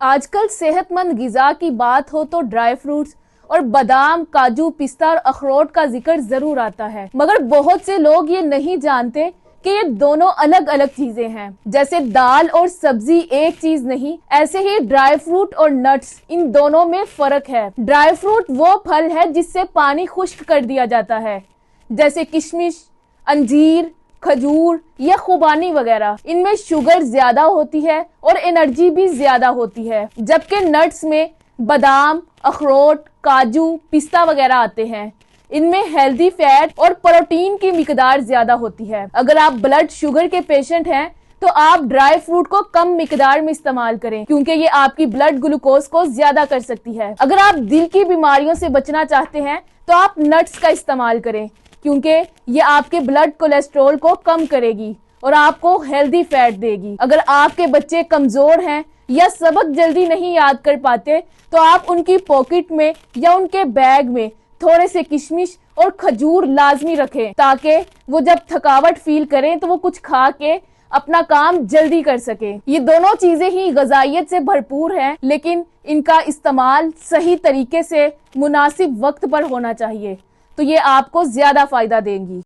आजकल सेहतमंद गिजा की बात हो तो ड्राई फ्रूट्स और बादाम, काजू, पिस्ता और अखरोट का जिक्र जरूर आता है, मगर बहुत से लोग ये नहीं जानते कि ये दोनों अलग अलग चीजें हैं। जैसे दाल और सब्जी एक चीज नहीं, ऐसे ही ड्राई फ्रूट और नट्स, इन दोनों में फर्क है। ड्राई फ्रूट वो फल है जिससे पानी खुश्क कर दिया जाता है, जैसे किशमिश, अंजीर, खजूर या खुबानी वगैरह। इनमें शुगर ज्यादा होती है और एनर्जी भी ज्यादा होती है। जबकि नट्स में बादाम, अखरोट, काजू, पिस्ता वगैरह आते हैं। इनमें हेल्दी फैट और प्रोटीन की मिकदार ज्यादा होती है। अगर आप ब्लड शुगर के पेशेंट हैं तो आप ड्राई फ्रूट को कम मिकदार में इस्तेमाल करें, क्योंकि ये आपकी ब्लड ग्लूकोज को ज्यादा कर सकती है। अगर आप दिल की बीमारियों से बचना चाहते हैं तो आप नट्स का इस्तेमाल करें, क्योंकि ये आपके ब्लड कोलेस्ट्रॉल को कम करेगी और आपको हेल्दी फैट देगी। अगर आपके बच्चे कमजोर हैं या सबक जल्दी नहीं याद कर पाते तो आप उनकी पॉकेट में या उनके बैग में थोड़े से किशमिश और खजूर लाजमी रखें, ताकि वो जब थकावट फील करें तो वो कुछ खा के अपना काम जल्दी कर सके। ये दोनों चीजें ही ग़िज़ाइयत से भरपूर हैं, लेकिन इनका इस्तेमाल सही तरीके से मुनासिब वक्त पर होना चाहिए, तो ये आपको ज्यादा फायदा देंगी।